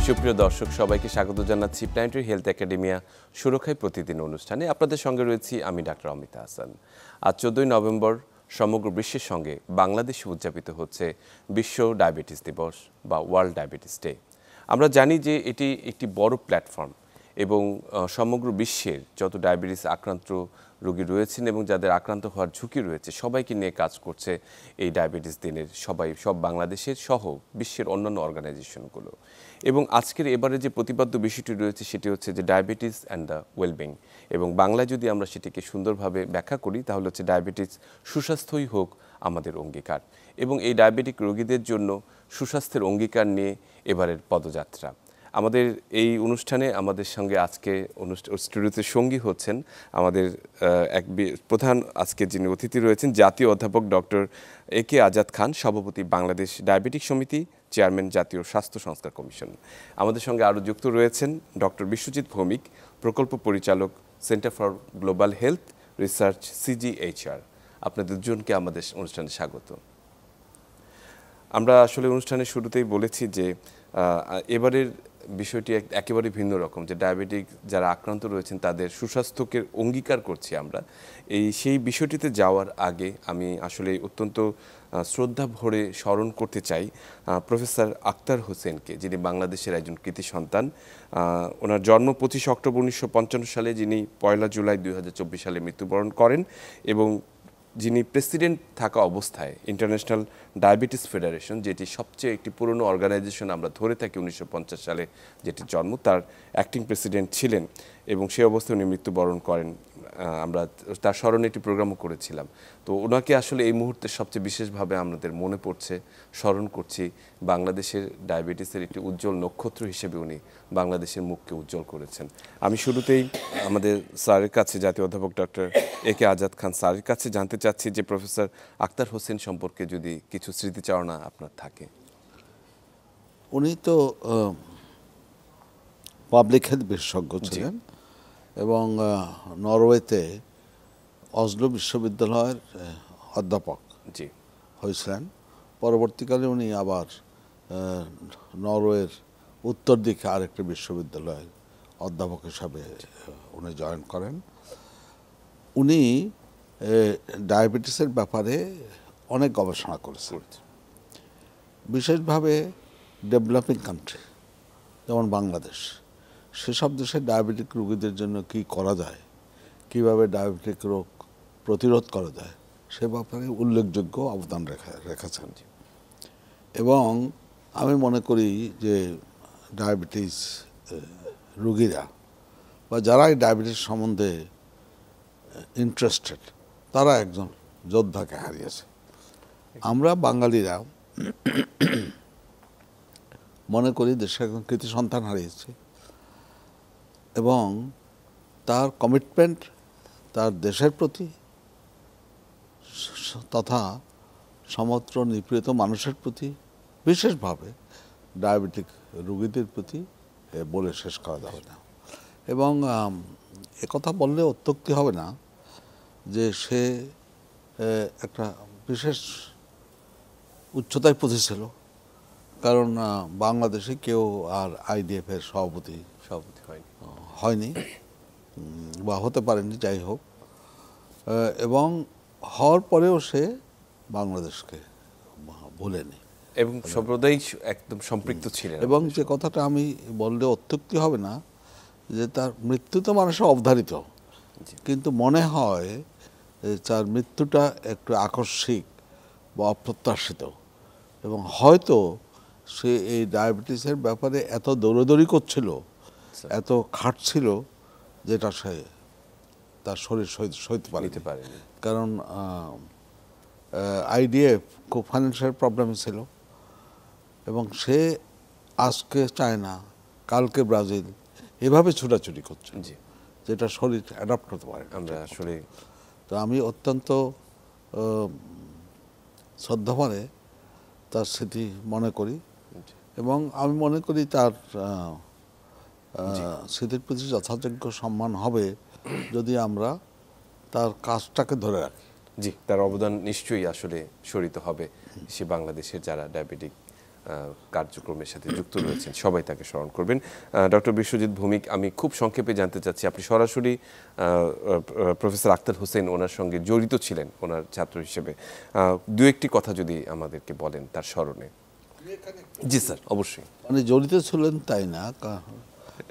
সুপ্রিয় দর্শক সবাইকে স্বাগত জানাচ্ছি প্ল্যানেটারি হেলথ একাডেমিয়া সুরক্ষায় প্রতিদিন অনুষ্ঠানে। আপনাদের সঙ্গে রয়েছি আমি ডাক্তার অমিতা হাসান। আজ 14ই নভেম্বর সমগ্র বিশ্বের সঙ্গে বাংলাদেশে উদযাপিত হচ্ছে বিশ্ব ডায়াবেটিস দিবস বা ওয়ার্ল্ড ডায়াবেটিস ডে। আমরা জানি যে এটি একটি বড় প্ল্যাটফর্ম এবং সমগ্র বিশ্বের যত ডায়াবেটিস আক্রান্ত রোগী রয়েছেন এবং যাদের আক্রান্ত হওয়ার ঝুঁকি রয়েছে সবাইকে নিয়ে কাজ করছে এই ডায়াবেটিস দিনের সব বাংলাদেশের সহ বিশ্বের অন্যান্য অর্গানাইজেশনগুলো। এবং আজকের এবারে যে প্রতিপাদ্য বিষয়টি রয়েছে সেটি হচ্ছে যে ডায়াবেটিস অ্যান্ড দ্য ওয়েলবিং, এবং বাংলায় যদি আমরা সেটিকে সুন্দরভাবে ব্যাখ্যা করি তাহলে হচ্ছে ডায়াবেটিস সুস্বাস্থ্যই হোক আমাদের অঙ্গীকার। এবং এই ডায়াবেটিক রোগীদের জন্য সুস্বাস্থ্যের অঙ্গীকার নিয়ে এবারের পদযাত্রা। আমাদের এই অনুষ্ঠানে আমাদের সঙ্গে আজকে স্টুডিওতে সঙ্গী হচ্ছেন আমাদের এক প্রধান আজকে যিনি অতিথি রয়েছেন, জাতীয় অধ্যাপক ডক্টর একে আজাদ খান, সভাপতি বাংলাদেশ ডায়াবেটিক সমিতি, চেয়ারম্যান জাতীয় স্বাস্থ্য সংস্কার কমিশন। আমাদের সঙ্গে আরও যুক্ত রয়েছেন ডক্টর বিশ্বজিৎ ভৌমিক, প্রকল্প পরিচালক, centre for global health research, CGHR। আপনাদের দুজনকে আমাদের অনুষ্ঠানে স্বাগত। আমরা আসলে অনুষ্ঠানের শুরুতেই বলেছি যে এবারের বিষয়টি একেবারে ভিন্ন রকম, যে ডায়াবেটিক যারা আক্রান্ত রয়েছেন তাদের সুস্বাস্থ্যকে অঙ্গীকার করছি আমরা। সেই বিষয়টিতে যাওয়ার আগে আমি আসলে অত্যন্ত শ্রদ্ধা ভরে স্মরণ করতে চাই প্রফেসর আক্তার হোসেনকে, যিনি বাংলাদেশের একজন কৃতি সন্তান। ওনার জন্ম 25 অক্টোবর 1955 সালে, যিনি 1 জুলাই 2024 সালে মৃত্যুবরণ করেন, এবং যিনি প্রেসিডেন্ট থাকা অবস্থায় ইন্টারন্যাশনাল ডায়াবেটিস ফেডারেশন, যেটি সবচেয়ে একটি পুরনো অর্গানাইজেশন আমরা ধরে থাকি, 1950 সালে যেটি জন্ম, তার অ্যাক্টিং প্রেসিডেন্ট ছিলেন এবং সেই অবস্থায় উনি মৃত্যুবরণ করেন। আমরা তার স্মরণে একটি প্রোগ্রামও করেছিলাম। তো ওনাকে আসলে এই মুহূর্তে সবচেয়ে বিশেষভাবে আমাদের মনে পড়ছে, স্মরণ করছি। বাংলাদেশের ডায়াবেটিসের একটি উজ্জ্বল নক্ষত্র হিসেবে উনি বাংলাদেশের মুখকে উজ্জ্বল করেছেন। আমি শুরুতেই আমাদের স্যারের কাছে, জাতীয় অধ্যাপক ডক্টর একে আজাদ খান স্যারের কাছে জানতে চাচ্ছি যে প্রফেসর আক্তার হোসেন সম্পর্কে যদি কিছু স্মৃতিচারণা আপনার থাকে। উনি তো পাবলিক হেলথ বিশেষজ্ঞ ছিলেন এবং নরওয়েতে অসলো বিশ্ববিদ্যালয়ের অধ্যাপক হয়েছিলেন। পরবর্তীকালে উনি আবার নরওয়ের উত্তর দিকে আরেকটি বিশ্ববিদ্যালয়ের অধ্যাপক হিসাবে উনি জয়েন করেন। উনি ডায়াবেটিসের ব্যাপারে অনেক গবেষণা করেছেন, বিশেষভাবে ডেভেলপিং কান্ট্রি যেমন বাংলাদেশ, সেসব দেশে ডায়াবেটিক রোগীদের জন্য কি করা যায়, কিভাবে ডায়াবেটিক রোগ প্রতিরোধ করা যায়, সে ব্যাপারে উল্লেখযোগ্য অবদান রেখেছেন। এবং আমি মনে করি যে ডায়াবেটিস রোগীরা বা যারা এই ডায়াবেটিস সম্বন্ধে ইন্টারেস্টেড, তারা একজন যোদ্ধাকে হারিয়েছে। আমরা বাঙালিরা মনে করি দেশের একজন কৃতি সন্তান হারিয়েছে, এবং তার কমিটমেন্ট তার দেশের প্রতি তথা সমগ্র নিপীড়িত মানুষের প্রতি, বিশেষভাবে ডায়াবেটিক রোগীদের প্রতি বলে শেষ করা যাবে না। এবং একথা বললে অত্যুক্তি হবে না যে সে একটা বিশেষ উচ্চতায় পৌঁছেছিল, কারণ বাংলাদেশে কেউ আর IDF এর সভাপতি হয়নি বা হতে পারেনি, যাই হোক। এবং হওয়ার পরেও সে বাংলাদেশকে ভুলেনি এবং সর্বদাই একদম সম্পৃক্ত ছিলেন। এবং যে কথাটা আমি বললে অত্যুক্তি হবে না যে তার মৃত্যু তো মানুষের অবধারিত, কিন্তু মনে হয় তার মৃত্যুটা একটু আকস্মিক বা অপ্রত্যাশিত, এবং হয়তো সে এই ডায়াবেটিসের ব্যাপারে এত দৌড়াদৌড়ি করছিল, এত খাটছিল, যেটা সে তার শরীর সইতে পারেনি। কারণ IDF খুব ফাইন্যান্সিয়াল প্রবলেম ছিল, এবং সে আজকে চায়না, কালকে ব্রাজিল, এভাবে ছুটাছুটি করছে, যেটা শরীর অ্যাডাপ্ট করতে পারে আমরা আসলে। তো আমি অত্যন্ত শ্রদ্ধাভরে তার স্মৃতি মনে করি, এবং আমি মনে করি তার স্মৃতির প্রতি যথাযোগ্য সম্মান হবে যদি আমরা তার কাজটাকে ধরে রাখি। জি, তার অবদান নিশ্চয়ই আসলে স্মরিত হবে সে বাংলাদেশের যারা ডায়াবেটিক কার্যক্রমের সাথে যুক্ত রয়েছেন সবাই তাকে স্মরণ করবেন। ডক্টর বিশ্বজিৎ ভৌমিক, আমি খুব সংক্ষেপে জানতে চাচ্ছি, আপনি সরাসরি প্রফেসর আখতার হোসেন ওনার সঙ্গে জড়িত ছিলেন ওনার ছাত্র হিসেবে, দু একটি কথা যদি আমাদেরকে বলেন তার স্মরণে। জি স্যার, অবশ্যই। মানে জড়িত ছিলেন তাই না,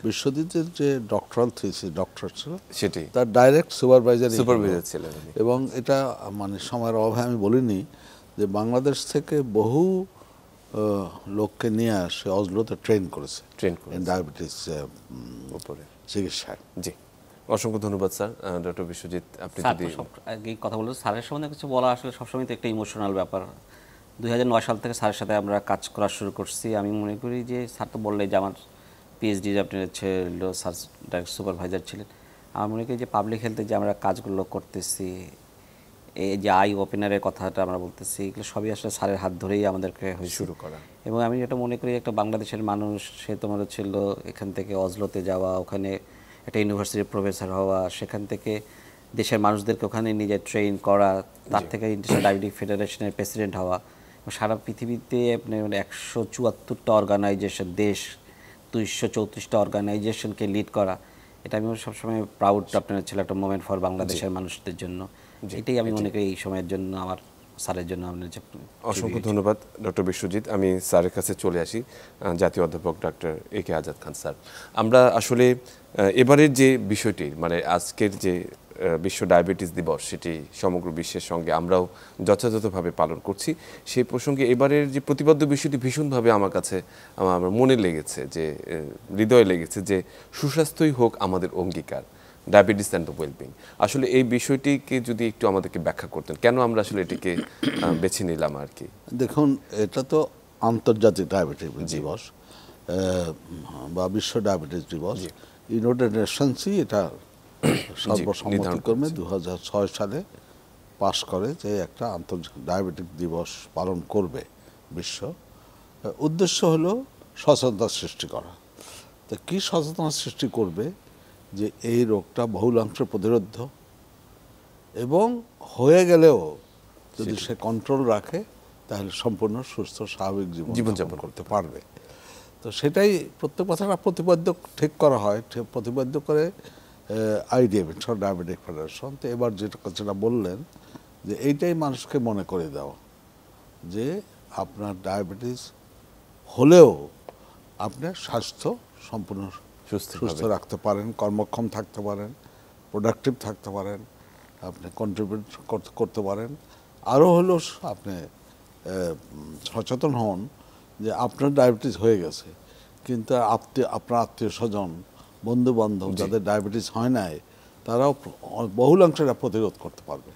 বিশ্বজিতের যে ডক্টরাল থিসিস ডক্টর ছিল সেটি তার ডাইরেক্ট সুপারভাইজার ছিলেন উনি। এবং এটা মানে সময়ের অভাবে আমি বলিনি যে বাংলাদেশ থেকে বহু লোককে নিয়ে আসে অজলোতে ট্রেন করেছে ডায়াবেটিস উপরে চিকিৎসায়। জি, অসংখ্য ধন্যবাদ স্যার। ডক্টর বিশ্বজিৎ, আপনি স্যার যদি এই কথা বলতে, স্যারের সম্বন্ধে কিছু বলা আসলে সবসময় তো একটা ইমোশনাল ব্যাপার। 2009 সাল থেকে স্যারের সাথে আমরা কাজ করা শুরু করছি। আমি মনে করি যে স্যার তো বললেই যে আমার পিএইচডি আপনার ছিল, স্যার ডাইরেক্ট সুপারভাইজার ছিলেন। আমার মনে করি যে পাবলিক হেলথে যে আমরা কাজগুলো করতেছি, এই যে আই ওপেনারের কথাটা আমরা বলতেছি, এগুলো সবই আসলে স্যারের হাত ধরেই আমাদেরকে শুরু করা। এবং আমি এটা মনে করি একটা বাংলাদেশের মানুষ, সে তোমার ছিল এখান থেকে অজলোতে যাওয়া, ওখানে একটা ইউনিভার্সিটির প্রফেসর হওয়া, সেখান থেকে দেশের মানুষদেরকে ওখানে নিজে ট্রেন করা, তার থেকে ইন্টারন্যাশনাল ডায়াবেটিক ফেডারেশনের প্রেসিডেন্ট হওয়া, সারা পৃথিবীতে আপনি 174টা অর্গানাইজেশন, দেশ 234টা অর্গানাইজেশনকে লিড করা, এটা আমি সবসময় প্রাউড আপনার ছিল একটা মোমেন্ট ফর বাংলাদেশের মানুষদের জন্য। এটাই আমি মনে করি এই সময়ের জন্য আমার স্যারের জন্য আপনার যে অসংখ্য ধন্যবাদ ডক্টর বিশ্বজিৎ। আমি স্যারের কাছে চলে আসি, জাতীয় অধ্যাপক doctor A K Azad Khan sir. আমরা আসলে এবারের যে বিষয়টি, মানে আজকের যে বিশ্ব ডায়াবেটিস দিবস, সেটি সমগ্র বিশ্বের সঙ্গে আমরাও যথাযথভাবে পালন করছি। সেই প্রসঙ্গে এবারের যে প্রতিপাদ্য বিষয়টি ভীষণভাবে আমার কাছে আমার মনে লেগেছে, যে হৃদয়ে লেগেছে, যে সুস্বাস্থ্যই হোক আমাদের অঙ্গীকার, ডায়াবেটিস অ্যান্ড দ্য ওয়েলবিং। আসলে এই বিষয়টিকে যদি একটু আমাদেরকে ব্যাখ্যা করতেন, কেন আমরা আসলে এটিকে বেছে নিলাম আর কি। দেখুন, এটা তো আন্তর্জাতিক ডায়াবেটিস দিবস বা বিশ্ব ডায়াবেটিস দিবস, ইউনাইটেড নেশনসই এটা সর্বসম্মতিক্রমে 2006 সালে পাশ করে যে একটা আন্তর্জাতিক ডায়াবেটিক দিবস পালন করবে বিশ্ব। উদ্দেশ্য হলো সচেতনতা সৃষ্টি করা। তো কী সচেতনতা সৃষ্টি করবে, যে এই রোগটা বহুলাংশে প্রতিরোধ্য এবং হয়ে গেলেও যদি সে কন্ট্রোল রাখে তাহলে সম্পূর্ণ সুস্থ স্বাভাবিক জীবনযাপন করতে পারবে। তো সেটাই প্রত্যেক বছর প্রতিপাদ্য ঠিক করা হয়, প্রতিপাদ্য করে আইডিএফ, ডায়াবেটিক ফেডারেশন। তো এবার যেটা বললেন, যে এইটাই মানুষকে মনে করে দেওয়া যে আপনার ডায়াবেটিস হলেও আপনার স্বাস্থ্য সম্পূর্ণ সুস্থ রাখতে পারেন, কর্মক্ষম থাকতে পারেন, প্রোডাক্টিভ থাকতে পারেন, আপনি কন্ট্রিবিউট করতে পারেন। আরও হলো আপনি সচেতন হন যে আপনার ডায়াবেটিস হয়ে গেছে, কিন্তু আপনার আত্মীয় স্বজন, বন্ধু বান্ধব যাদের ডায়াবেটিস হয় নাই, তারাও বহুলাংশে প্রতিরোধ করতে পারবে।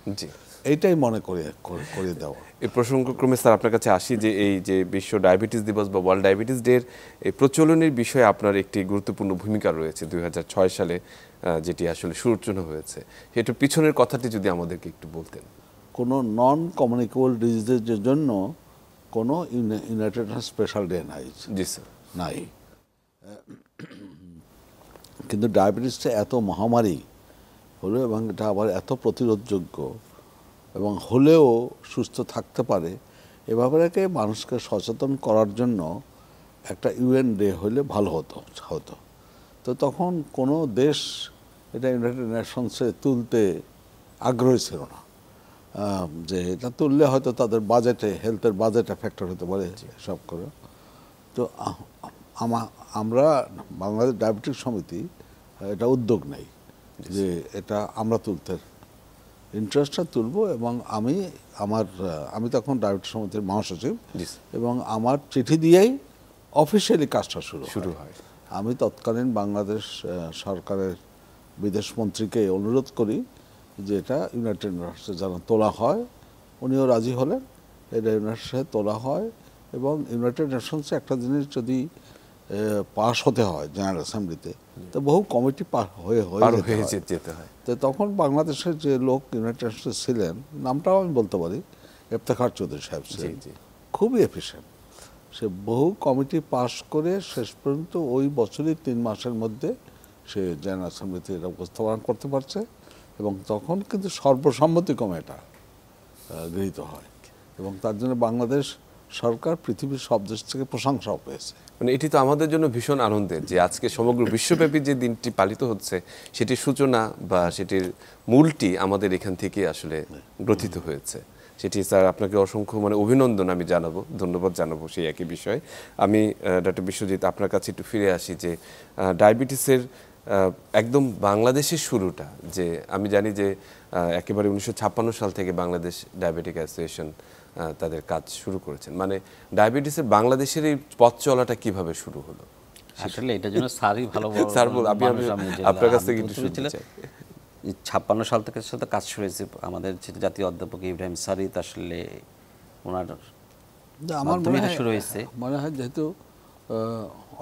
এইটাই মনে করিয়ে দেওয়া। এই প্রসঙ্গক্রমে স্যার আপনার কাছে আসি, যে এই যে বিশ্ব ডায়াবেটিস দিবস বা ওয়ার্ল্ড ডায়াবেটিস ডে এই প্রচলনের বিষয়ে আপনার একটি গুরুত্বপূর্ণ ভূমিকা রয়েছে 2006 সালে, যেটি আসলে সূচনা হয়েছে। এটার পিছনের কথাটি যদি আমাদেরকে একটু বলতেন। কোনো নন কমিউনিকেবল ডিজিজের জন্য কোনো ইউনাইটেড স্পেশাল ডে নাই। জি স্যার, নাই। কিন্তু ডায়াবেটিসটা এত মহামারী হলো এবং এটা আবার এত প্রতিরোধযোগ্য এবং হলেও সুস্থ থাকতে পারে, এ ব্যাপারে মানুষকে সচেতন করার জন্য একটা ইউএন ডে হলে ভালো হতো। তো তখন কোনো দেশ এটা ইউনাইটেড নেশনসে তুলতে আগ্রহী ছিল না, যে এটা তুললে হয়তো তাদের বাজেটে, হেলথের বাজেটে ফ্যাক্টর হতে পারে সব করে। তো আমরা বাংলাদেশ ডায়াবেটিক সমিতি এটা উদ্যোগ নেই যে এটা আমরা ইন্টারেস্টটা তুলব। এবং আমি তখন ডায়াবেটিস সমিতির মহাসচিব, এবং আমার চিঠি দিয়েই অফিসিয়ালি কাজটা শুরু হয়। আমি তৎকালীন বাংলাদেশ সরকারের বিদেশ মন্ত্রীকে অনুরোধ করি যে এটা ইউনাইটেড নেশনসে যেন তোলা হয়। উনিও রাজি হলেন, এটা ইউনাইটেডে তোলা হয়। এবং ইউনাইটেড নেশনসে একটা জিনিস যদি পাস হতে হয় জেনারেল অ্যাসেম্বলিতে, তো বহু কমিটি হয়ে যেতে হয়। তো তখন বাংলাদেশের যে লোক ইউনাইটেড নেশনসে ছিলেন, নামটাও আমি বলতে পারি, ইফতেখার চৌধুরী সাহেব ছিলেন, খুবই এফিশিয়েন্ট। সে বহু কমিটি পাস করে শেষ পর্যন্ত ওই বছরই 3 মাসের মধ্যে সে জেনারেল অ্যাসেম্বলিতে এটা উপস্থাপন করতে পারছে। এবং তখন কিন্তু সর্বসম্মতিক্রমে এটা গৃহীত হয়, এবং তার জন্য বাংলাদেশ সরকার পৃথিবীর সব দেশ থেকে প্রশংসাও পেয়েছে। মানে এটি তো আমাদের জন্য ভীষণ আনন্দের যে আজকে সমগ্র বিশ্বব্যাপী যে দিনটি পালিত হচ্ছে সেটির সূচনা বা সেটির মূলটি আমাদের এখান থেকে আসলে গ্রথিত হয়েছে। সেটি স্যার আপনাকে অসংখ্য মানে অভিনন্দন আমি জানাবো, ধন্যবাদ জানাবো সেই একই বিষয়ে। আমি ডক্টর বিশ্বজিৎ আপনার কাছে একটু ফিরে আসি যে ডায়াবেটিসের একদম বাংলাদেশের শুরুটা, যে আমি জানি যে একেবারে 1956 সাল থেকে বাংলাদেশ ডায়াবেটিক অ্যাসোসিয়েশন তাদের কাজ শুরু করেছেন। মানে ডায়াবেটিসের বাংলাদেশের এই পথ চলাটা কিভাবে শুরু হলো? আসলে এটার জন্য স্যারই ভালো স্যার আপনার কাছ থেকে একটু শুনতে চাই। 56 সাল থেকে সাথে কাজ শুরু হয়েছে আমাদের জাতীয় অধ্যাপক ইব্রাহিম স্যারই তো আসলে ওনার আমার শুরু হয়েছে। মনে হয় যেহেতু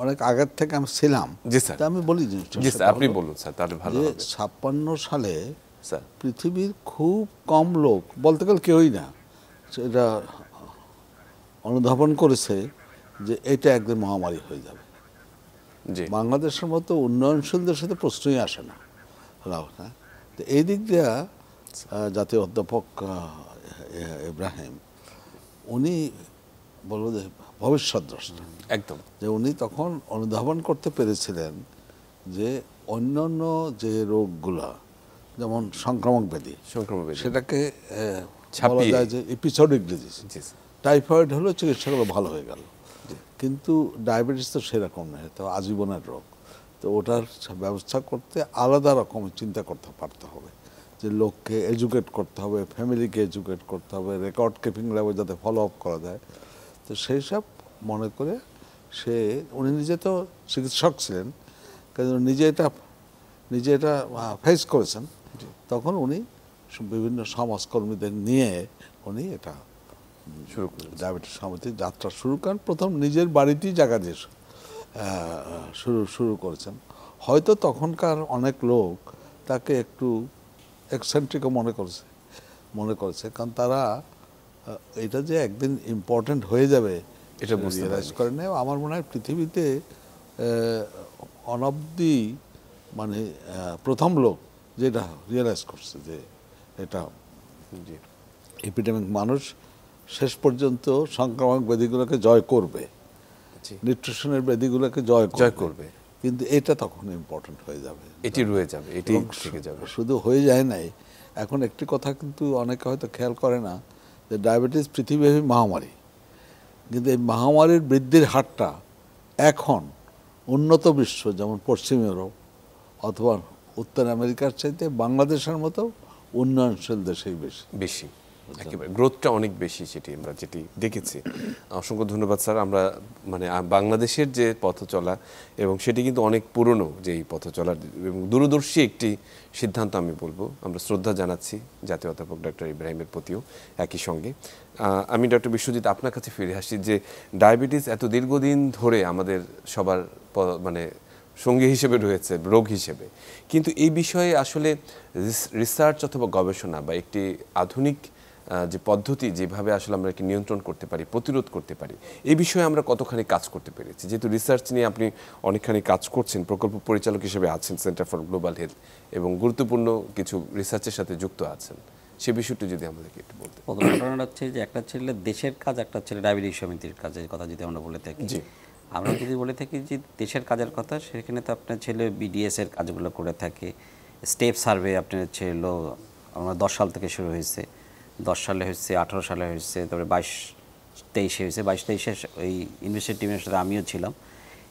অনেক আগের থেকে আমি ছিলাম, জি স্যার, তা আমি বলি জি স্যার, আপনি বলুন স্যার, তাহলে ভালো হবে। 56 সালে স্যার পৃথিবীর খুব কম লোক, বলতে গেলে কেউই না, সেটা অনুধাবন করেছে যে এটা একদিন মহামারী হয়ে যাবে। জি বাংলাদেশের মতো উন্নয়নশীল দেশের সাথে প্রশ্নই আসে না। হ্যাঁ, তো এই দিক দিয়ে জাতীয় অধ্যাপক ইব্রাহিম উনি বলবো যে ভবিষ্যৎদ্রষ্টা, একদম, যে উনি তখন অনুধাবন করতে পেরেছিলেন যে অন্যান্য যে রোগগুলা যেমন সংক্রামক ব্যাধি, সেটাকে বলা ছাপিয়ে যায় যে এপিসোডিক ডিজিজ। জি স্যার, টাইফয়েড হলো চিকিৎসাগুলো ভালো হয়ে গেল, কিন্তু ডায়াবেটিস তো সেরকম নয়, তো আজীবনের রোগ। তো ওটার ব্যবস্থা করতে আলাদা রকমের চিন্তা করতে পারতে হবে, যে লোককে এডুকেট করতে হবে, ফ্যামিলিকে এডুকেট করতে হবে, রেকর্ড কিপিং লেভেল যাতে ফলো আপ করা যায়। তো সেই সব মনে করে উনি নিজে তো চিকিৎসক ছিলেন, কিন্তু নিজে এটা ফেস করেছেন। তখন উনি বিভিন্ন সমাজকর্মীদের নিয়ে উনি এটা শুরু করুন। ডায়াবেটিস সমিতির যাত্রা শুরু করেন। প্রথম নিজের বাড়িতেই জায়গা দিয়ে শুরু করেছেন। হয়তো তখনকার অনেক লোক তাকে একটু এক্সেন্ট্রিকও মনে করেছে, কারণ তারা এটা যে একদিন ইম্পর্ট্যান্ট হয়ে যাবে এটা বুঝতে রিয়েলাইজ করে নেয়। আমার মনে হয় পৃথিবীতে অনবধি মানে প্রথম লোক যেটা রিয়েলাইজ করছে যে এটা এপিডেমিক, মানুষ শেষ পর্যন্ত সংক্রামক ব্যাধিগুলোকে জয় করবে, নিউট্রিশনের ব্যাধিগুলোকে জয় করবে, কিন্তু এটা তখন ইম্পর্টেন্ট হয়ে যাবে, এটি রয়ে যাবে, এটি থেকে যাবে। শুধু হয়ে যায় নাই, এখন একটি কথা কিন্তু অনেকে হয়তো খেয়াল করে না, যে ডায়াবেটিস পৃথিবীব্যাপী মহামারী, কিন্তু এই মহামারীর বৃদ্ধির হারটা এখন উন্নত বিশ্ব যেমন পশ্চিম ইউরোপ অথবা উত্তর আমেরিকার চাইতে বাংলাদেশের মতো উন্নয়নশীল দেশেই বেশি। একেবারে গ্রোথটা অনেক বেশি, সেটি আমরা যেটি দেখেছি। অসংখ্য ধন্যবাদ স্যার। আমরা মানে বাংলাদেশের যে পথ চলা, এবং সেটি কিন্তু অনেক পুরনো যেই পথ চলার এবং দূরদর্শী একটি সিদ্ধান্ত আমি বলবো। আমরা শ্রদ্ধা জানাচ্ছি জাতীয় অধ্যাপক ডক্টর ইব্রাহিমের প্রতিও। একই সঙ্গে আমি ডক্টর বিশ্বজিৎ আপনার কাছে ফিরে আসি, যে ডায়াবেটিস এত দীর্ঘদিন ধরে আমাদের সবার মানে সঙ্গী হিসেবে রয়েছে, রোগ হিসেবে, কিন্তু এই বিষয়ে আসলে রিসার্চ অথবা গবেষণা বা একটি আধুনিক যে পদ্ধতি, যেভাবে আসলে আমরা একে নিয়ন্ত্রণ করতে পারি, প্রতিরোধ করতে পারি, এই বিষয়ে আমরা কতখানি কাজ করতে পেরেছি? যেহেতু রিসার্চ নিয়ে আপনি অনেকখানি কাজ করছেন, প্রকল্প পরিচালক হিসেবে আছেন সেন্টার ফর গ্লোবাল হেলথ, এবং গুরুত্বপূর্ণ কিছু রিসার্চের সাথে যুক্ত আছেন, সে বিষয়টি যদি আমাদেরকে একটু বলতেন। প্রথম ঘটনাটা হচ্ছে যে একটা ছেলে দেশের কাজ, একটা ছেলে ডায়াবেটিস সমিতির কাজের কথা যদি আমরা বলে থাকি, আমরা যদি বলে থাকি যে দেশের কাজের কথা, সেখানে তো আপনার ছেলে বিডিএস এর কাজগুলো করে থাকে। স্টেপ সার্ভে আপনার ছিল আমরা 10 সাল থেকে শুরু হয়েছে, 10 সালে হয়েছে, 18 সালে হয়েছে, তারপরে 22-23 হয়েছে। 22-23 ওই ইউনিভার্সিটি টিমের সাথে আমিও ছিলাম।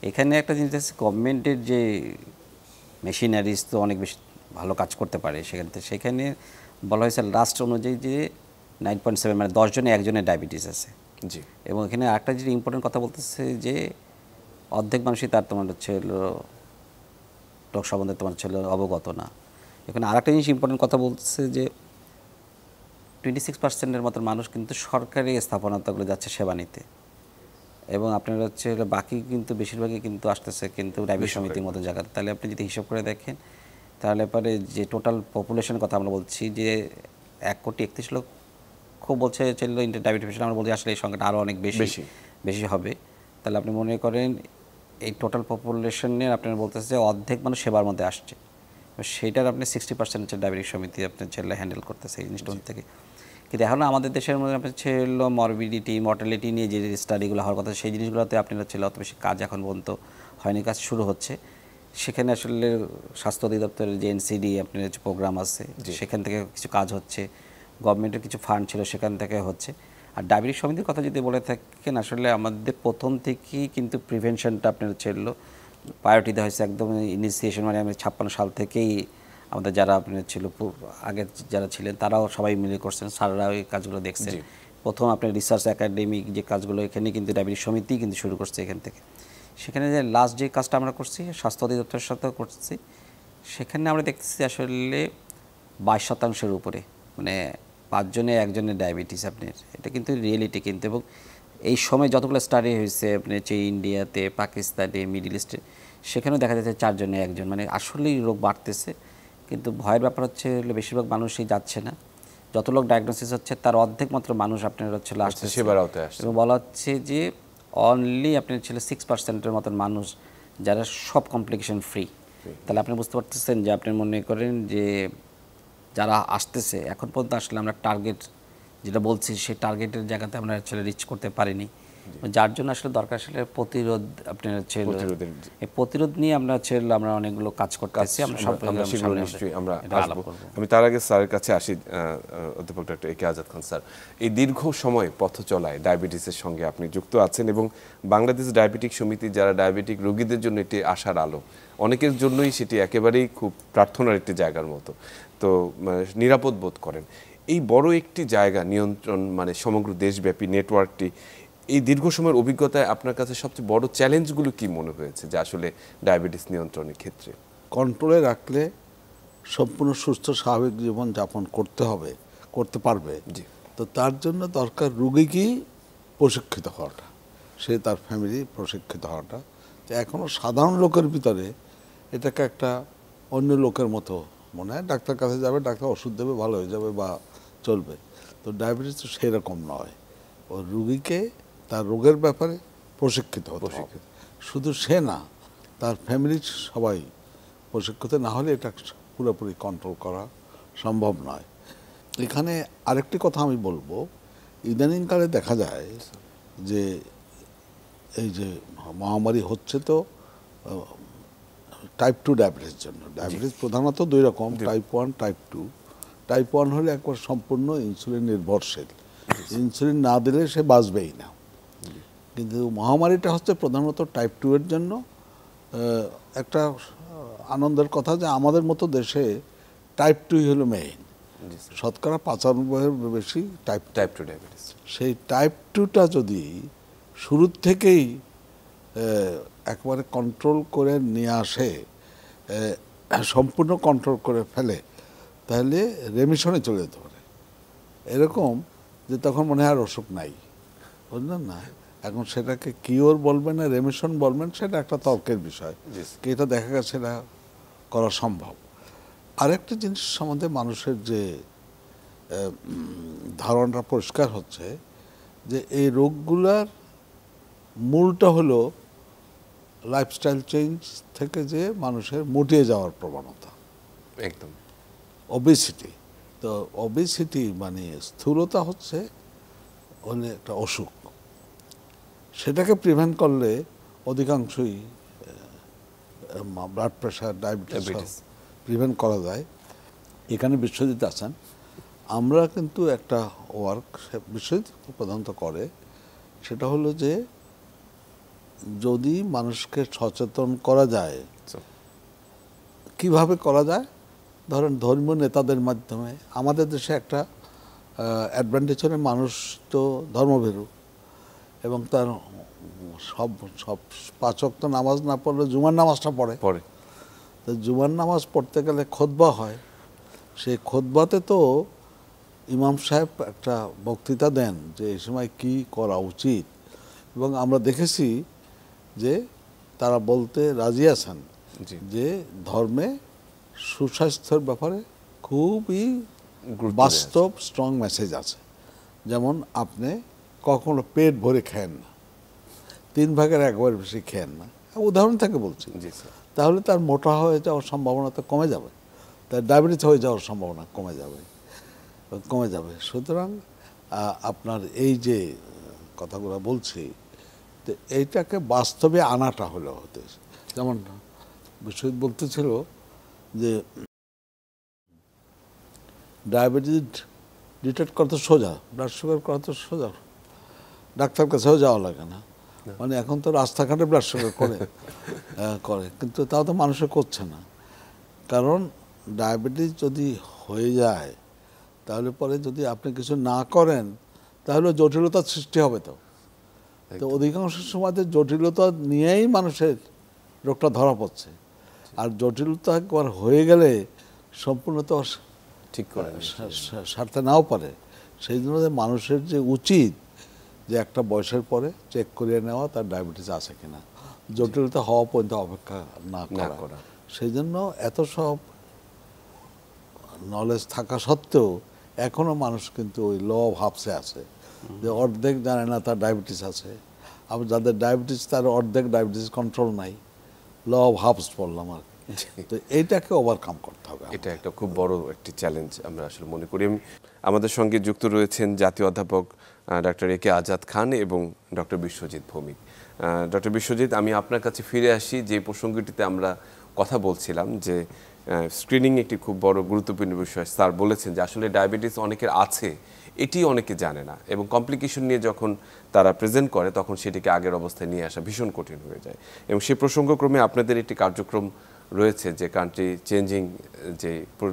এখানে একটা জিনিস আছে, গভর্নমেন্টের যে মেশিনারিজ তো অনেক বেশি ভালো কাজ করতে পারে, সেখানে বলা হয়েছে লাস্ট অনুযায়ী যে 9.7 মানে 10 জনে একজনের ডায়াবেটিস আছে। জি, এবং এখানে আরেকটা যেটা ইম্পর্টেন্ট কথা বলতেছে যে অর্ধেক মানুষই তার তোমার হচ্ছে রোগ সম্বন্ধে তোমার ছিল অবগত না। এখানে আরেকটা জিনিস ইম্পর্টেন্ট কথা বলতেছে যে 26% মতো মানুষ কিন্তু সরকারি স্থাপনাগুলো যাচ্ছে সেবা নিতে, এবং আপনার হচ্ছে বাকি কিন্তু বেশিরভাগই কিন্তু আসতেছে কিন্তু ডায়াবেটিস সমিতির মতো জায়গাতে। তাহলে আপনি যদি হিসাব করে দেখেন, তাহলে পরে যে টোটাল পপুলেশনের কথা আমরা বলছি যে 1,31,00,000 বলছে ছিল ডায়াবেটিস পেশেন্ট, আমরা বলছি আসলে এই সংখ্যাটা আরও অনেক বেশি হবে। তাহলে আপনি মনে করেন এই টোটাল পপুলেশনের আপনার বলতেছে যে অর্ধেক মানুষ সেবার মধ্যে আসছে, সেইটার আপনি 60% হচ্ছে ডায়াবেটিস সমিতি আপনার ছেলে হ্যান্ডেল করতেছে এই জিনিসটা থেকে। কিন্তু এখন আমাদের দেশের মধ্যে আপনার ছিল মরবিডিটি মর্টালিটি নিয়ে যে স্টাডিগুলো হওয়ার কথা সেই জিনিসগুলোতে আপনার ছিল অত বেশি কাজ এখন পর্যন্ত হয়নি, কাজ শুরু হচ্ছে। সেখানে আসলে স্বাস্থ্য অধিদপ্তরের যে এনসিডি আপনার যে প্রোগ্রাম আছে সেখান থেকে কিছু কাজ হচ্ছে, গভর্নমেন্টের কিছু ফান্ড ছিল সেখান থেকে হচ্ছে। আর ডায়াবেটিস সমিতির কথা যদি বলে থাকেন, আসলে আমাদের প্রথম থেকেই কিন্তু প্রিভেনশনটা আপনার ছিল প্রায়োরিটি দেওয়া হয়েছে একদম ইনিশিয়েশন, মানে আমি 56 সাল থেকেই আমাদের যারা আপনার ছিল আগে যারা ছিলেন তারাও সবাই মিলে করছেন, স্যাররাও এই কাজগুলো দেখছেন। প্রথম আপনার রিসার্চ একাডেমিক যে কাজগুলো এখানে কিন্তু ডায়াবেটিস সমিতি কিন্তু শুরু করছে এখান থেকে। সেখানে যে লাস্ট যে কাজটা আমরা করছি স্বাস্থ্য অধিদপ্তরের সাথেও করছি, সেখানে আমরা দেখতেছি আসলে 22% উপরে, মানে 5 জনে 1 জনের ডায়াবেটিস আপনার, এটা কিন্তু রিয়েলিটি কিন্তু। এবং এই সময় যতগুলো স্টাডি হয়েছে আপনার যে ইন্ডিয়াতে, পাকিস্তানে, মিডল ইস্টে, সেখানেও দেখা যাচ্ছে 4 জনে 1 জন, মানে আসলেই রোগ বাড়তেছে। কিন্তু ভয়ের ব্যাপার হচ্ছে বেশিরভাগ মানুষই যাচ্ছে না, যত লোক ডায়াগনোসিস হচ্ছে তার অর্ধেক মাত্র মানুষ আপনার হচ্ছে আসছে সেবার আওতায় আসছে। এবং বলা হচ্ছে যে অনলি আপনার ছিল 6%-এর মতন মানুষ যারা সব কমপ্লিকেশন ফ্রি। তাহলে আপনি বুঝতে পারতেছেন যে আপনি মনে করেন যে যারা আসতেছে এখন পর্যন্ত আসলে আমরা টার্গেট যেটা বলছি সেই টার্গেটের জায়গাতে আমরা আসলে রিচ করতে পারিনি, যার জন্য আসলে দরকার আসলে প্রতিরোধ। আপনার হচ্ছে এই প্রতিরোধ নিয়ে আমরা হচ্ছে আমরা অনেকগুলো কাজ করতেছি, আমরা সব নিশ্চয়ই আমরা আসবো। আমি তার আগে স্যারের কাছে আসি, অধ্যাপক doctor A K Azad Khan sir, এই দীর্ঘ সময় পথ চলায় ডায়াবেটিসের সঙ্গে আপনি যুক্ত আছেন এবং বাংলাদেশ ডায়াবেটিক সমিতি যারা ডায়াবেটিক রোগীদের জন্য এটি আশার আলো, অনেকের জন্যই সেটি একেবারেই খুব প্রার্থনার একটি জায়গার মতো, তো নিরাপদ বোধ করেন। এই বড় একটি জায়গা নিয়ন্ত্রণ, মানে সমগ্র দেশব্যাপী নেটওয়ার্কটি, এই দীর্ঘ সময়ের অভিজ্ঞতায় আপনার কাছে সবচেয়ে বড় চ্যালেঞ্জগুলো কি মনে হয়েছে যে আসলে ডায়াবেটিস নিয়ন্ত্রণের ক্ষেত্রে? কন্ট্রোলে রাখলে সম্পূর্ণ সুস্থ স্বাভাবিক জীবন যাপন করতে পারবে। তো তার জন্য দরকার রোগীকেই প্রশিক্ষিত হওয়াটা, সে তার ফ্যামিলি প্রশিক্ষিত হওয়াটা। তো এখনও সাধারণ লোকের ভিতরে এটাকে একটা অন্য লোকের মতো মনে হয়, ডাক্তার কাছে যাবে, ডাক্তার ওষুধ দেবে, ভালো হয়ে যাবে বা চলবে। তো ডায়াবেটিস তো সেরকম নয়, ও রুগীকে তার রোগের ব্যাপারে প্রশিক্ষিত হতে হবে। শুধু সে না, তার ফ্যামিলির সবাই প্রশিক্ষিত না হলে এটা পুরোপুরি কন্ট্রোল করা সম্ভব নয়। এখানে আরেকটি কথা আমি বলবো, ইদানিংকালে দেখা যায় যে এই যে মহামারী হচ্ছে, তো টাইপ 2 ডায়াবেটিস জন্য। ডায়াবেটিস প্রধানত 2 রকম, টাইপ 1, টাইপ 2। টাইপ 1 হলে একবার সম্পূর্ণ ইনসুলিন নির্ভরশীল, ইনসুলিন না দিলে সে বাঁচবেই না। কিন্তু মহামারীটা হচ্ছে প্রধানত টাইপ 2 এর জন্য। একটা আনন্দের কথা যে আমাদের মতো দেশে টাইপ 2 হলো মেইন, শতকরা 95-এর বেশি টাইপ 2 ডায়াবেটিস। সেই টাইপ 2টা যদি শুরুর থেকেই একবারে কন্ট্রোল করে নিয়ে আসে, সম্পূর্ণ কন্ট্রোল করে ফেলে, তাহলে রেমিশনে চলে যেতে পারে। এরকম যে তখন মনে হয় আর অসুখ নাই, বুঝলেন না? এখন সেটাকে কিওর বলবেন না রেমিশন বলবেন, সেটা একটা তর্কের বিষয়, এটা দেখা গেছে সেটা করা সম্ভব। আরেকটা জিনিস সম্বন্ধে মানুষের যে ধারণাটা পরিষ্কার হচ্ছে যে এই রোগগুলার মূলটা হলো লাইফস্টাইল চেঞ্জ থেকে যে মানুষের মুটিয়ে যাওয়ার প্রবণতা, একদম ওবেসিটি। তো ওবেসিটি মানে স্থূলতা হচ্ছে একটা অসুখ, সেটাকে প্রিভেন্ট করলে অধিকাংশই ব্লাড প্রেশার, ডায়াবেটিস প্রিভেন্ট করা যায়। এখানে বিশ্বজিৎ আছেন, আমরা কিন্তু একটা ওয়ার্ক বিশ্বজিৎ প্রধানত করে, সেটা হলো যে যদি মানুষকে সচেতন করা যায়, কিভাবে করা যায়, ধরেন ধর্মীয় নেতাদের মাধ্যমে। আমাদের দেশে একটা অ্যাডভান্টেজ হলে মানুষ তো ধর্মভীরু এবং তার সব 5 ওয়াক্ত নামাজ না পড়লে জুমার নামাজটা পড়ে। তো জুমার নামাজ পড়তে গেলে খুতবা হয়, সেই খুতবাতে তো ইমাম সাহেব একটা বক্তৃতা দেন যে এই সময় কী করা উচিত, এবং আমরা দেখেছি যে তারা বলতে রাজি আছেন যে ধর্মে সুস্বাস্থ্যের ব্যাপারে খুবই বাস্তব স্ট্রং মেসেজ আছে। যেমন আপনি কখনো পেট ভরে খেয়েন না, 3 ভাগের 1 ভাগ বেশি খেয়েন না, উদাহরণ থেকে বলছি। তাহলে তার মোটা হয়ে যাওয়ার সম্ভাবনা তো কমে যাবে, তার ডায়াবেটিস হয়ে যাওয়ার সম্ভাবনা কমে যাবে। কমে যাবে। সুতরাং আপনার এই যে কথাগুলো বলছি, তো এইটাকে বাস্তবে আনাটা হলো হতে, যেমন বিশ্বজিৎ বলতেছিল যে ডায়াবেটিস ডিটেক্ট করা তো সোজা, ব্লাড সুগার করা তো সোজা, ডাক্তার কাছেও যাওয়া লাগে না। মানে এখন তো রাস্তাঘাটে ব্লাড সুগার করে কিন্তু তাও তো মানুষে করছে না। কারণ ডায়াবেটিস যদি হয়ে যায় তাহলে পরে যদি আপনি কিছু না করেন তাহলে জটিলতার সৃষ্টি হবে। তো অধিকাংশ সময়তে জটিলতা নিয়েই মানুষের রোগটা ধরা পড়ছে। আর জটিলতা একবার হয়ে গেলে সম্পূর্ণ তো ঠিক করে সারতে নাও পারে। সেই জন্য মানুষের যে উচিত যে একটা বয়সের পরে চেক করিয়ে নেওয়া তার ডায়াবেটিস আছে কিনা, জটিলতা হওয়া পর্যন্ত অপেক্ষা না করা। সেই জন্য এত সব নলেজ থাকা সত্ত্বেও এখনো মানুষ কিন্তু ওই ল অফ হাফসে আছে, যে অর্ধেক জানে না তার ডায়াবেটিস আছে। আবার যাদের ডায়াবেটিস তার অর্ধেক ডায়াবেটিস কন্ট্রোল নাই, ল অফ হাফস বললাম আর কি। তো এইটাকে ওভারকাম করতে হবে। এটা একটা খুব বড় একটি চ্যালেঞ্জ আমরা আসলে মনে করি। আমাদের সঙ্গে যুক্ত রয়েছেন জাতীয় অধ্যাপক ডক্টর এ কে আজাদ খান এবং ডক্টর বিশ্বজিৎ ভৌমিক। ডক্টর বিশ্বজিৎ, আমি আপনার কাছে ফিরে আসি যে প্রসঙ্গটিতে আমরা কথা বলছিলাম যে স্ক্রিনিং একটি খুব বড় গুরুত্বপূর্ণ বিষয়। স্যার বলেছেন যে আসলে ডায়াবেটিস অনেকের আছে, এটি অনেকে জানে না, এবং কমপ্লিকেশন নিয়ে যখন তারা প্রেজেন্ট করে তখন সেটিকে আগের অবস্থায় নিয়ে আসা ভীষণ কঠিন হয়ে যায়। এবং সেই প্রসঙ্গক্রমে আপনাদের একটি কার্যক্রম রয়েছে যে কান্ট্রি চেঞ্জিং যে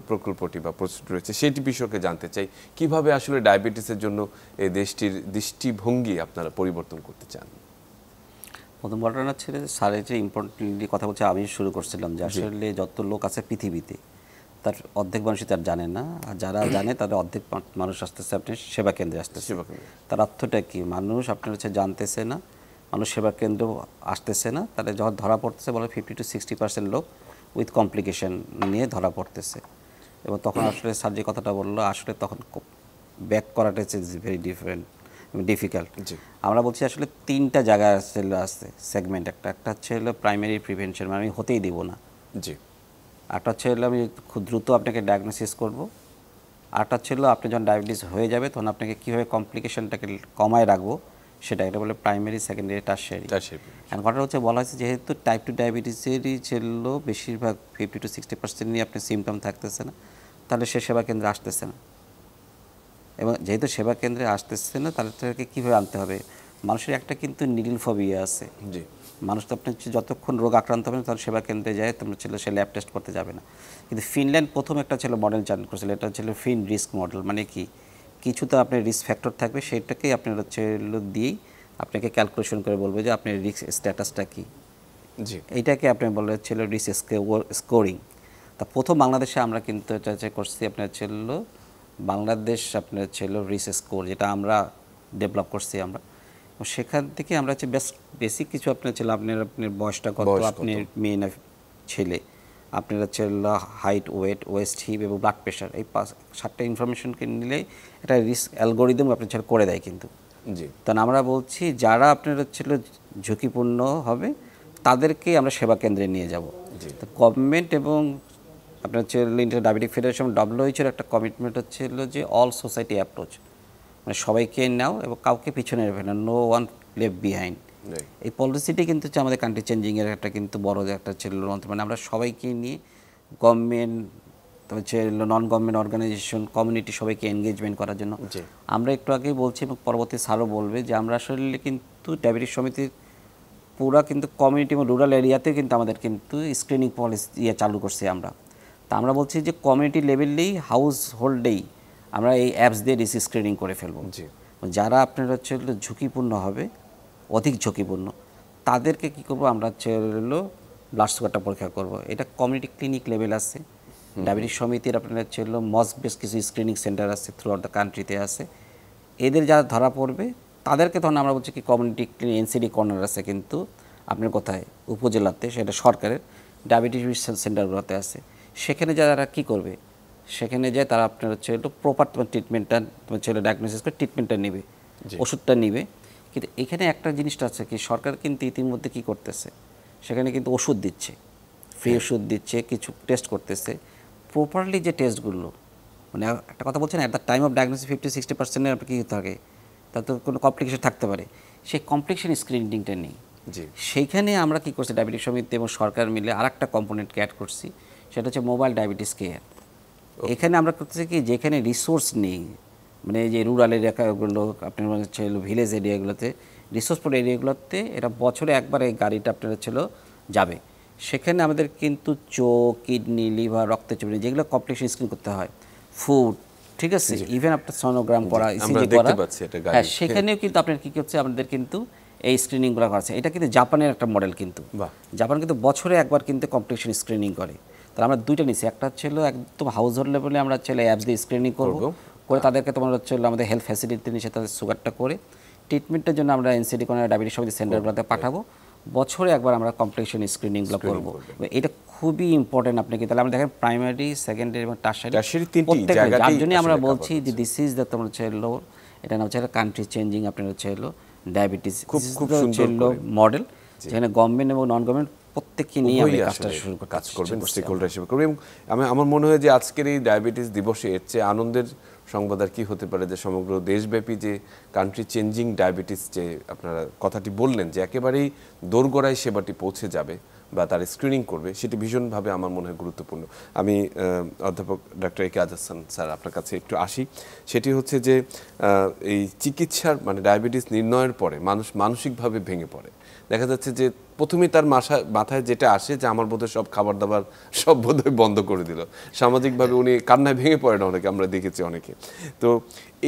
প্রকল্পটি বা প্রস্তুত রয়েছে, সেটি বিষয়কে জানতে চাই। কিভাবে আসলে ডায়াবেটিসের জন্য এই দেশটির দৃষ্টিভঙ্গি আপনারা পরিবর্তন করতে চান? প্রথম ঘটনা ছিল স্যারের যে ইম্পর্টেন্টলি কথা বলছে, আমি শুরু করছিলাম যে আসলে যত লোক আছে পৃথিবীতে তার অর্ধেক মানুষই তার জানে না, আর যারা জানে তাদের অর্ধেক মানুষ আসতেছে আপনি সেবা কেন্দ্রে আসতেছে। তার অর্থটা কি? মানুষ আপনার হচ্ছে জানতেছে না, মানুষ সেবা কেন্দ্র আসতেছে না, তাহলে যখন ধরা পড়তেছে বলে 50 to 60% লোক উইথ কমপ্লিকেশন নিয়ে ধরা পড়তেছে। এবং তখন আসলে স্যার যে কথাটা বললো, আসলে তখন ব্যাক করাটা ইজ ভেরি ডিফিকাল্ট। আমরা বলছি আসলে 3টা জায়গা আছে সেগমেন্ট। একটা হচ্ছে হলো প্রাইমারি প্রিভেনশন, মানে আমি হতেই দিব না। জি। একটা হচ্ছে হলো আমি খুব দ্রুত আপনাকে ডায়াগনোসিস করব। আরটা হচ্ছে হলো আপনি যখন ডায়াবেটিস হয়ে যাবে তখন আপনাকে কীভাবে কমপ্লিকেশনটাকে কমায় রাখবো সেটা, এটা বলে প্রাইমারি, সেকেন্ডারি, টারশিয়ারি। এখন ঘটনা হচ্ছে বলা হয়েছে যেহেতু টাইপ 2 ডায়াবেটিসেরই ছিল বেশিরভাগ 50 to 60% নিয়ে আপনি সিমটম থাকতেছে না, তাহলে সে সেবা কেন্দ্রে আসতেছে না। এবং যেহেতু সেবা কেন্দ্রে আসতেছে না, তাহলে তাদেরকে কীভাবে আনতে হবে? মানুষের একটা কিন্তু নিডল ফোবিয়া আছে। জি। মানুষ তো আপনি যতক্ষণ রোগ আক্রান্ত হবে তখন সেবা কেন্দ্রে যায়, তোমরা ছিল সে ল্যাব টেস্ট করতে যাবে না। কিন্তু ফিনল্যান্ড প্রথম একটা ছিল মডেল চালু করেছিল, এটা ছিল ফিন রিস্ক মডেল। মানে কি, কিছু তো আপনার রিস্ক ফ্যাক্টর থাকবে, সেটাকেই আপনার হচ্ছে দিয়েই আপনাকে ক্যালকুলেশন করে বলবে যে আপনার রিস্ক স্ট্যাটাসটা কী। জি। এইটাকে আপনি বলে ছিল রিস্ক স্কোরিং। তা প্রথম বাংলাদেশে আমরা কিন্তু এটা করছি আপনার ছিল বাংলাদেশ আপনার ছিল রিস্ক স্কোর, যেটা আমরা ডেভেলপ করছি আমরা। সেখান থেকে আমরা হচ্ছে বেসিক কিছু আপনার ছিল আপনার বয়সটা কত, আপনার মেয়ে না ছেলে, আপনার হচ্ছে হাইট, ওয়েস্ট, হিপ এবং ব্লাড প্রেশার, এই 7টা ইনফরমেশনকে নিলে একটা রিস্ক অ্যালগোরিদম আপনার ছেলে করে দেয় কিন্তু। জি। তখন আমরা বলছি যারা আপনার হচ্ছিল ঝুঁকিপূর্ণ হবে তাদেরকেই আমরা সেবা কেন্দ্রে নিয়ে যাব। তো গভর্নমেন্ট এবং আপনার হচ্ছে ইন্টার ডায়াবেটিক ফেডারেশন WHO-র একটা কমিটমেন্ট হচ্ছিল যে অল সোসাইটি অ্যাপ্রোচ, মানে সবাইকে নাও এবং কাউকে পিছনে রাখবে না, নো ওয়ান লেফট বিহাইন্ড। এই পলিসিটি কিন্তু হচ্ছে আমাদের কান্ট্রি চেঞ্জিংয়ের একটা কিন্তু বড় একটা ছিল, মানে আমরা সবাইকে নিয়ে গভর্নমেন্ট, হচ্ছে নন গভর্নমেন্ট অর্গানাইজেশন, কমিউনিটি সবাইকে এনগেজমেন্ট করার জন্য আমরা একটু আগেই বলছি এবং পরবর্তী স্যারও বলবে যে আমরা আসলে কিন্তু ডায়াবেটিস সমিতির পুরা কিন্তু কমিউনিটি এবং রুরাল এরিয়াতেও কিন্তু আমাদের কিন্তু স্ক্রিনিং পলিসি চালু করছি আমরা। তা আমরা বলছি যে কমিউনিটি লেভেলেই, হাউস হোল্ডেই আমরা এই অ্যাপস দিয়ে ডিসিজ স্ক্রিনিং করে ফেলবো। যারা আপনার হচ্ছে ঝুঁকিপূর্ণ হবে, অধিক ঝুঁকিপূর্ণ, তাদেরকে কী করবো আমরা হচ্ছে ব্লাড সুগারটা পরীক্ষা করব। এটা কমিউনিটি ক্লিনিক লেভেল আছে, ডায়াবেটিস সমিতির আপনার হচ্ছে বেশ কিছু স্ক্রিনিং সেন্টার আছে থ্রু আউট দ্য কান্ট্রিতে আছে। এদের যারা ধরা পড়বে তাদেরকে তখন আমরা বলছি কি কমিউনিটি এনসিডি কর্নার আছে কিন্তু আপনার কোথায় উপজেলাতে, সেটা সরকারের ডায়াবেটিস সেন্টারগুলোতে আছে। সেখানে যারা কী করবে, সেখানে যায় তারা আপনার হচ্ছে প্রপার ট্রিটমেন্টটা হচ্ছে ডায়াগনোসিস করে ট্রিটমেন্টটা নেবে, ওষুধটা নেবে। কিন্তু এখানে একটা জিনিসটা আছে কি, সরকার কিন্তু ইতিমধ্যে কী করতেছে, সেখানে কিন্তু ওষুধ দিচ্ছে, ফ্রি ওষুধ দিচ্ছে, কিছু টেস্ট করতেছে। প্রপারলি যে টেস্টগুলো মানে একটা কথা বলছেন at the time of diagnosis 50-60% আপনার কী থাকে, তার তো কোনো কমপ্লিকেশন থাকতে পারে, সেই কমপ্লিকেশন স্ক্রিনিংটা নেই। জি। সেইখানে আমরা কী করছি, ডায়াবেটিক সমিতি এবং সরকার মিলে আরেকটা কম্পোনেন্টকে অ্যাড করছি, সেটা হচ্ছে মোবাইল ডায়াবেটিস কেয়ার। এখানে আমরা করতেছি কি, যেখানে রিসোর্স নেই, মানে যে রুরাল এরিয়াগুলো আপনার হচ্ছে ভিলেজ এরিয়াগুলোতে, রিসোর্সফুল এরিয়াগুলোতে এটা বছরে একবার এই গাড়িটা আপনার ছিল যাবে। সেখানে আমাদের কিন্তু চোখ, কিডনি, লিভার, রক্তের চর্বি, যেগুলো কমপ্লিকেশন স্ক্রিন করতে হয়, ফুড, ঠিক আছে, ইভেন আপনার সোনোগ্রাম করা, ইসিজি করা, হ্যাঁ, সেখানেও কিন্তু আপনার কী করছে, আমাদের কিন্তু এই স্ক্রিনিংগুলো করা আছে। এটা কিন্তু জাপানের একটা মডেল, কিন্তু জাপান কিন্তু বছরে একবার কিন্তু কমপ্লিকেশন স্ক্রিনিং করে। তাহলে আমরা দুইটা নিচ্ছি, একটা হচ্ছে একদম হাউস হোল্ড লেভেলে আমরা হচ্ছে অ্যাপস দিয়ে স্ক্রিনিং করবো, করে তাদেরকে তোমার হচ্ছে আমাদের হেলথ ফ্যাসিলিটি নিয়ে তাদের সুগারটা করে ট্রিটমেন্টের জন্য আমরা এনসিডি কোনো ডায়াবেটিস সমিতি সেন্টারগুলোতে পাঠাবো, বছরে একবার আমরা কমপ্লিকেশন স্ক্রিনিংগুলো করবো। এটা খুবই ইম্পর্টেন্ট। আপনি কি তাহলে আমরা দেখেন প্রাইমারি, সেকেন্ডারি এবং টারশারি প্রত্যেকটা, যার জন্য আমরা বলছি যে দিস ইজ দ্য তোমার হচ্ছে এটা না হচ্ছে কান্ট্রি চেঞ্জিং আপনার হচ্ছে ডায়াবেটিস খুব সুন্দর মডেল, যেখানে গভর্নমেন্ট এবং নন গভর্নমেন্ট প্রত্যেককে নিয়ে আমরা কাজটা শুরু করতে কাজ করবেন, স্টেকহোল্ডার হিসেবে করবেন। এবং আমার মনে হয় যে আজকের এই ডায়াবেটিস দিবসে এর চেয়ে আনন্দের সংবাদ আর কি হতে পারে, যে সমগ্র দেশব্যাপী যে কান্ট্রি চেঞ্জিং ডায়াবেটিস যে আপনারা কথাটি বললেন, যে একেবারেই দোরগোড়ায় সেবাটি পৌঁছে যাবে বা তার স্ক্রিনিং করবে, সেটি ভীষণভাবে আমার মনে হয় গুরুত্বপূর্ণ। আমি অধ্যাপক doctor A K Azad Hasan sir আপনার কাছে একটু আসি। সেটি হচ্ছে যে এই চিকিৎসার মানে ডায়াবেটিস নির্ণয়ের পরে মানুষ মানসিকভাবে ভেঙে পড়ে। দেখা যাচ্ছে যে প্রথমেই তার মাথায় যেটা আসে যে আমার বোধহয় সব খাবার দাবার সব বোধহয় বন্ধ করে দিল, সামাজিকভাবে উনি কান্নায় ভেঙে পড়েন অনেকে, আমরা দেখেছি অনেকে। তো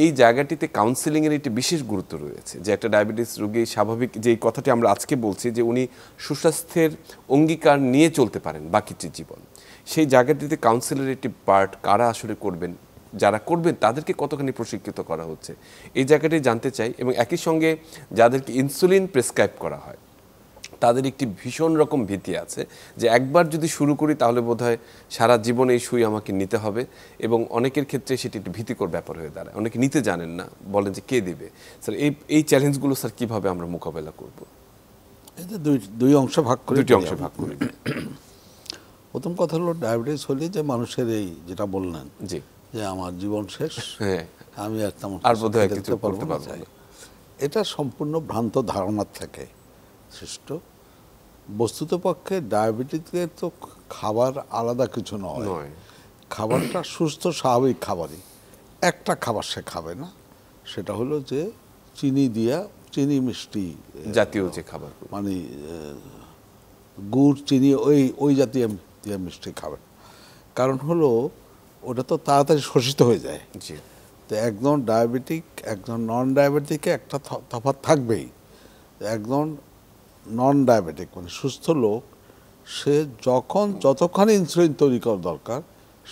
এই জায়গাটিতে কাউন্সেলিংয়ের একটি বিশেষ গুরুত্ব রয়েছে, যে একটা ডায়াবেটিস রোগী স্বাভাবিক, যে কথাটি আমরা আজকে বলছি যে উনি সুস্বাস্থ্যের অঙ্গীকার নিয়ে চলতে পারেন বাকিটি জীবন, সেই জায়গাটিতে কাউন্সেলের একটি পার্ট কারা আসলে করবেন, যারা করবেন তাদেরকে কতখানি প্রশিক্ষিত করা হচ্ছে, এই জায়গাটি জানতে চাই। এবং একই সঙ্গে যাদেরকে ইনসুলিন প্রেসক্রাইব করা হয় তাদের একটি ভীষণ রকম ভীতি আছে, যে একবার যদি শুরু করি তাহলে বোধহয় সারা জীবন এই সুই আমাকে নিতে হবে, এবং অনেকের ক্ষেত্রে সেটি একটি ভীতিকর ব্যাপার হয়ে দাঁড়ায়, অনেকে নিতে জানেন না, বলেন যে কে দিবে। স্যার এই চ্যালেঞ্জগুলো স্যার কীভাবে আমরা মোকাবেলা করব? এটা দুই অংশে ভাগ করে, দুটি অংশে ভাগ করি। প্রথম কথা হলো ডায়াবেটিস হলে যে মানুষের এই যেটা বললেন, জি, যে আমার জীবন শেষ, হ্যাঁ, আমি আর তেমন আর বোধহয় কিছু করতে পারবো না, এটা সম্পূর্ণ ভ্রান্ত ধারণার থেকে সৃষ্ট। বস্তুত পক্ষে ডায়াবেটিসের তো খাবার আলাদা কিছু নয়, খাবারটা সুস্থ স্বাভাবিক খাবারই। একটা খাবার সে খাবে না, সেটা হলো যে চিনি মিষ্টি জাতীয় যে খাবার, মানে গুড়, চিনি, ওই জাতীয় মিষ্টি খাবে। কারণ হলো ওটা তো তাড়াতাড়ি শোষিত হয়ে যায়। তো একজন ডায়াবেটিক, একজন নন ডায়াবেটিকে একটা তফাৎ থাকবেই। একজন নন ডায়াবেটিক মানে সুস্থ লোক, সে যতখানি ইনসুলিন তৈরি করা দরকার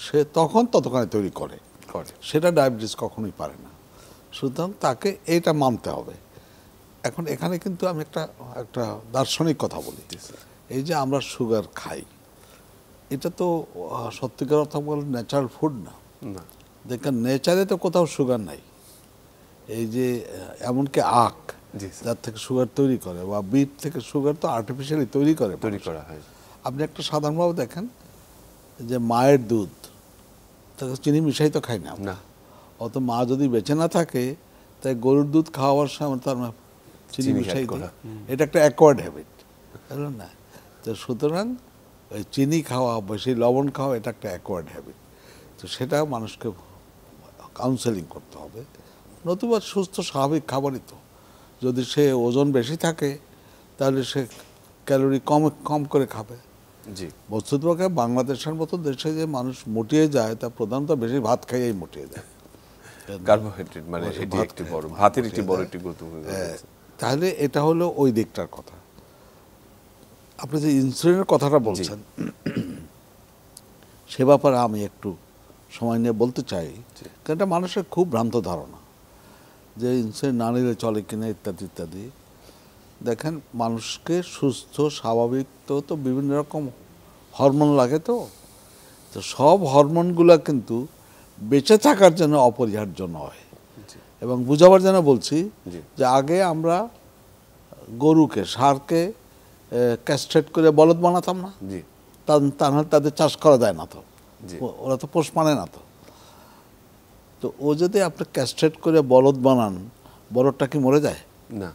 সে ততখানি তৈরি করে, সেটা ডায়াবেটিস কখনোই পারে না। সুতরাং তাকে এইটা মানতে হবে। এখন এখানে কিন্তু আমি একটা দার্শনিক কথা বলি, এই যে আমরা সুগার খাই, এটা তো সত্যিকার অর্থ বলে ন্যাচারাল ফুড না। দেখেন নেচারে তো কোথাও সুগার নাই। এই যে এমনকি আখ, যার থেকে সুগার তৈরি করে, বা বিট থেকে সুগার তো আর্টিফিশিয়ালি তৈরি করা হয়। আপনি একটা সাধারণভাবে দেখেন যে মায়ের দুধ, তাকে চিনি মিশাই তো খাই না। অত মা যদি বেঁচে না থাকে, তাই গরুর দুধ খাওয়ার সময় তার চিনি মিশাই দিই, এটা একটা অ্যাকোয়ার্ড হ্যাবিট, বুঝলেন না? তো সুতরাং ওই চিনি খাওয়া, বেশি লবণ খাওয়া, এটা একটা অ্যাকোয়ার্ড হ্যাবিট। তো সেটা মানুষকে কাউন্সেলিং করতে হবে। নতুবা সুস্থ স্বাভাবিক খাবারই তো। যদি সে ওজন বেশি থাকে তাহলে সে ক্যালোরি কম করে খাবে। বস্তুতপক্ষে বাংলাদেশের মতো দেশে যে মানুষ মুটিয়ে যায়, তা প্রধানত বেশি ভাত খাইয়েই মুটিয়ে যায়। কার্বোহাইড্রেট মানে ভাতের একটি বড় একটি গুরুত্বপূর্ণ। তাহলে এটা হলো ওই দিকটার কথা। আপনি যে ইনসুলিনের কথাটা বলছেন, সে ব্যাপারে আমি একটু সময় নিয়ে বলতে চাই, কারণ এটা মানুষের খুব ভ্রান্ত ধারণা যে ইনসুলিন না নিলে চলে কিনা ইত্যাদি ইত্যাদি। দেখেন, মানুষকে সুস্থ স্বাভাবিক তো বিভিন্ন রকম হরমোন লাগে, তো সব হরমোনগুলো কিন্তু বেঁচে থাকার জন্য অপরিহার্য নয়। এবং বুঝাবার জন্য বলছি যে আগে আমরা গরুকে, ষাঁড়কে ক্যাস্ট্রেট করে বলদ বানাতাম না, তা নাহলে তাদের চাষ করা যায় না, তো ওরা তো পোষ মানে না। তো তো ও যদি আপনি ক্যাস্ট্রেট করে বলদ বানান, বলদটা কি মরে যায়? না।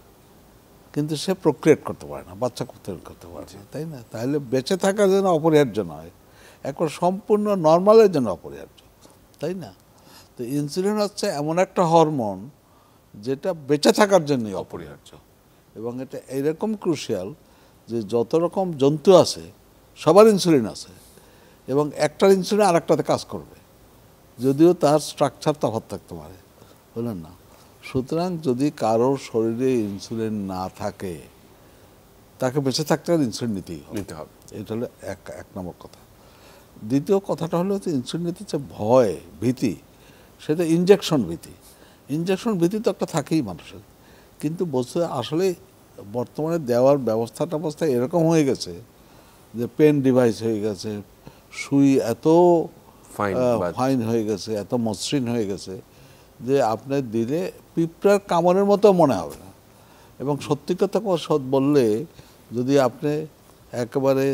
কিন্তু সে প্রক্রিয়েট করতে পারে না, বাচ্চা করতে পারে না, তাই না? তাহলে বেঁচে থাকার জন্য অপরিহার্য নয়, এখন সম্পূর্ণ নর্মালের জন্য অপরিহার্য, তাই না? তো ইনসুলিন হচ্ছে এমন একটা হরমোন যেটা বেঁচে থাকার জন্যই অপরিহার্য, এবং এটা এইরকম ক্রুশিয়াল যে যত রকম জন্তু আছে সবার ইনসুলিন আছে, এবং একটার ইনসুলিন আর একটাতে কাজ করবে, যদিও তার স্ট্রাকচার তফাৎ থাকতে পারে, বললেন না? সুতরাং যদি কারোর শরীরে ইনসুলিন না থাকে, তাকে বেঁচে থাকতে হলে ইনসুলিন নিতেই নিতে হবে। এটা হলো এক নম্বর কথা। দ্বিতীয় কথাটা হলো যে ইনসুলিন নিতে যে ভয়, ভীতি, সেটা ইনজেকশন ভীতি। ইনজেকশন ভীতি তো একটা থাকেই মানুষের, কিন্তু বস্তু আসলে বর্তমানে দেওয়ার ব্যবস্থা এরকম হয়ে গেছে যে পেন ডিভাইস হয়ে গেছে, সুই এত ফাইন হয়ে গেছে, এত মসৃণ হয়ে গেছে যে আপনি দিলে পিঁপড়ার কামড়ের মতো মনে হবে না। এবং সত্যি কথা বললে, যদি আপনি একেবারে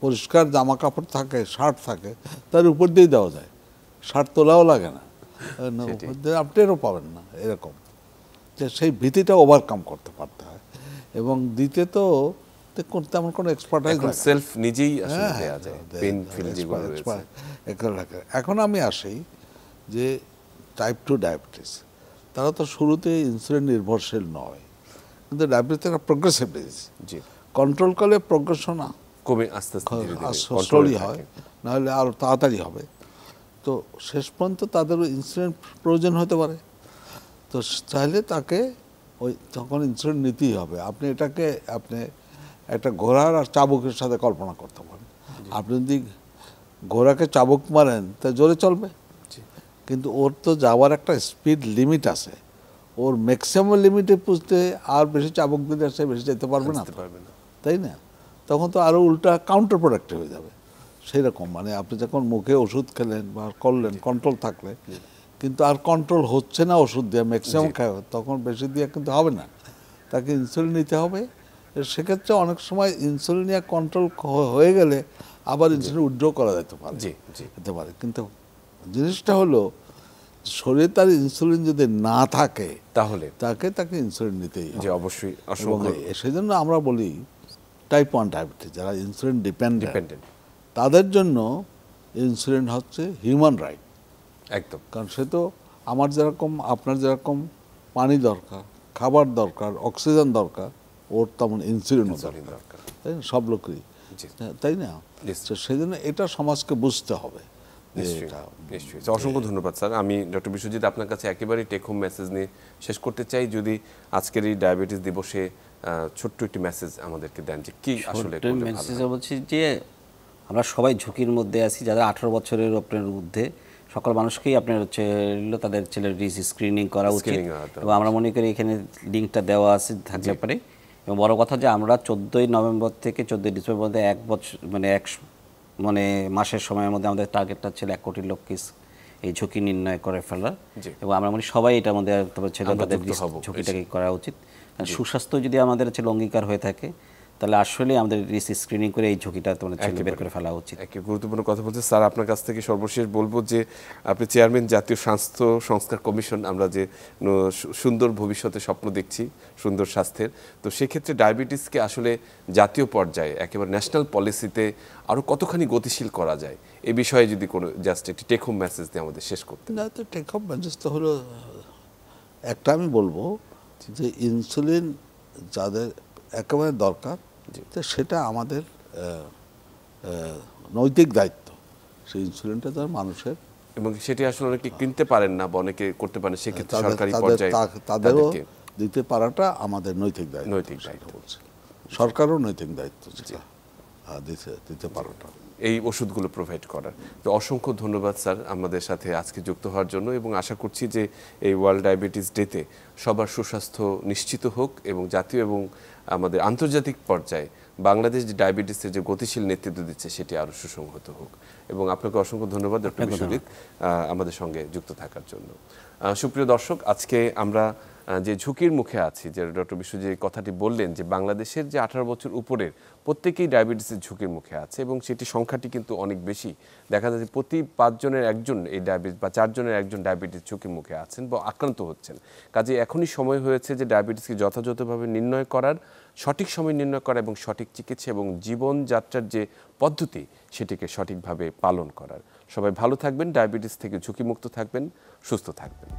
পরিষ্কার জামা কাপড় থাকে, শার্ট থাকে, তার উপর দিয়েই দেওয়া যায়, শার্ট তোলাও লাগে না, উপর দিয়ে আপনি এরও পাবেন না, এরকম যে সেই ভীতিটা ওভারকাম করতে পারতে হয়। এবং দিতে তো তেমন কোনো এক্সপার্টাইজ সেলফ নিজেই আসলে দেয়া যায়, পেন ফিল যেগুলো রয়েছে। এখন আমি আসি যে টাইপ 2 ডায়াবেটিস, তারা তো শুরুতে ইনসুলিন নির্ভরশীল নয়, কিন্তু ডায়াবেটিস একটা প্রোগ্রেসিভ ডিজিজ। জি, কন্ট্রোল করলে প্রোগ্রেশন কমে আস্তে আস্তে ধীরে ধীরে স্লোলি হয়, নাহলে আরও তাড়াতাড়ি হবে। তো শেষ পর্যন্ত তাদেরও ইনসুলিন প্রয়োজন হতে পারে, তো চাইলে তাকে ওই তখন ইনসুলিন নিতেই হবে। আপনি এটাকে একটা ঘোড়ার আর চাবুকের সাথে কল্পনা করতে পারেন। আপনি যদি ঘোড়াকে চাবুক মারেন তা জোরে চলবে, কিন্তু ওর তো যাওয়ার একটা স্পিড লিমিট আছে, ওর ম্যাক্সিমাম লিমিটে পুষতে আর বেশি চাবুক দিলে সে বেশি যেতে পারবে না, তাই না? তখন তো আরও উল্টা কাউন্টার প্রোডাক্টিভ হয়ে যাবে। সেই রকম মানে আপনি যখন মুখে ওষুধ খেলেন বা করলেন কন্ট্রোল থাকলে, কিন্তু আর কন্ট্রোল হচ্ছে না ওষুধ দিয়ে, ম্যাক্সিমাম খায়, তখন বেশি দিয়ে কিন্তু হবে না, তাকে ইনসুলিন নিতে হবে। সেক্ষেত্রে অনেক সময় ইনসুলিন নিয়ে কন্ট্রোল হয়ে গেলে আবার ইনসুলিন উইথড্র করা যেতে পারে। কিন্তু জিনিসটা হলো শরীরে তার ইনসুলিন যদি না থাকে তাহলে তাকে ইনসুলিন নিতেই হবে। অবশ্যই। সেই জন্য আমরা বলি টাইপ 1 ডায়াবেটিস যারা ইনসুলিন ডিপেন্ডেন্ট, তাদের জন্য ইনসুলিন হচ্ছে হিউম্যান রাইট। একদম। কারণ সে তো আমার যেরকম আপনার যেরকম পানি দরকার, খাবার দরকার, অক্সিজেন দরকার, ওর তেমন ইনসুলিনও দরকার, তাই না? সব লোকেরই, তাই না? তো সেই জন্য এটা সমাজকে বুঝতে হবে। নিশ্চয়ই। অসংখ্য ধন্যবাদ স্যার। আমি ডক্টর বিশ্বজিৎ আপনার কাছে একেবারেই টেক হোম মেসেজ নিয়ে শেষ করতে চাই। যদি আজকের এই ডায়াবেটিস দিবসে ছোট্ট একটি মেসেজ আমাদেরকে দেন যে কি আসলে মেসেজ বলছি যে আমরা সবাই ঝুঁকির মধ্যে আছি, যারা 18 বছরের আপনার ঊর্ধ্বে সকল মানুষকেই আপনার হচ্ছে তাদের ছেলের স্ক্রিনিং করা উচিত। এবং আমরা মনে করি এখানে লিঙ্কটা দেওয়া আছে থাকতে পারে। এবং বড় কথা যে আমরা 14ই নভেম্বর থেকে 14ই ডিসেম্বর মধ্যে 1 বছর মানে মাসের সময়ের মধ্যে আমাদের টার্গেটটা ছিল 1 কোটি লোককে এই ঝুঁকি নির্ণয় করে ফেলার। এবং আমরা মনে সবাই এটার মধ্যে ছেলে তাদের ঝুঁকিটাকে করা উচিত। সুস্বাস্থ্য যদি আমাদের ছেলে অঙ্গীকার হয়ে থাকে, তাহলে আসলে আমাদের স্ক্রিনিং করে এই ঝুঁকিটা তোমাদের ছেলে বের করে ফেলা উচিত। একটা গুরুত্বপূর্ণ কথা বলতে স্যার, আপনার কাছ থেকে সর্বশেষ বলবো যে আপনি চেয়ারম্যান জাতীয় স্বাস্থ্য সংস্কার কমিশন, আমরা যে সুন্দর ভবিষ্যতে স্বপ্ন দেখছি সুন্দর স্বাস্থ্যের, তো সেক্ষেত্রে ডায়াবেটিসকে আসলে জাতীয় পর্যায়ে একেবারে ন্যাশনাল পলিসিতে আরও কতখানি গতিশীল করা যায়, এই বিষয়ে যদি কোনো জাস্ট একটি টেক হোম মেসেজ দিয়ে আমাদের শেষ করতে। না, তো টেক হোম মেসেজ তো হলো একটা, আমি বলবো যে ইনসুলিন যাদের একেবারে দরকার, তো সেটা আমাদের নৈতিক দায়িত্ব সেই ইনসুলিনটা তার মানুষের, এবং সেটি আসলে অনেকে কিনতে পারেন না বা অনেকে করতে পারেন, সেক্ষেত্রে সরকারি পর্যায়ে তাদেরও দিতে পারাটা আমাদের নৈতিক দায়িত্ব। বলছে সরকারও নৈতিক দায়িত্ব দিতে পারাটা, এই ওষুধগুলো প্রোভাইড করার। তো অসংখ্য ধন্যবাদ স্যার আমাদের সাথে আজকে যুক্ত হওয়ার জন্য, এবং আশা করছি যে এই ওয়ার্ল্ড ডায়াবেটিস ডেতে সবার সুস্বাস্থ্য নিশ্চিত হোক, এবং জাতীয় এবং আমাদের আন্তর্জাতিক পর্যায়ে বাংলাদেশ যে ডায়াবেটিসের যে গতিশীল নেতৃত্ব দিচ্ছে সেটি আরও সুসংহত হোক। এবং আপনাকে অসংখ্য ধন্যবাদ ডক্টর বিশ্বজিৎ আমাদের সঙ্গে যুক্ত থাকার জন্য। সুপ্রিয় দর্শক, আজকে আমরা যে ঝুঁকির মুখে আছি, যে ডক্টর বিশু যে কথাটি বললেন যে বাংলাদেশের যে 18 বছর উপরের প্রত্যেকেই ডায়াবেটিসের ঝুঁকির মুখে আছে এবং সেটি সংখ্যাটি কিন্তু অনেক বেশি। দেখা যাচ্ছে প্রতি 5 জনের একজন এই ডায়াবেটিস বা 4 জনের একজন ডায়াবেটিস ঝুঁকির মুখে আছেন বা আক্রান্ত হচ্ছেন। কাজে এখনই সময় হয়েছে যে ডায়াবেটিসকে যথাযথভাবে নির্ণয় করার, সঠিক সময় নির্ণয় করা এবং সঠিক চিকিৎসা এবং জীবনযাত্রার যে পদ্ধতি সেটিকে সঠিকভাবে পালন করার। সবাই ভালো থাকবেন, ডায়াবেটিস থেকে ঝুঁকিমুক্ত থাকবেন, সুস্থ থাকবেন।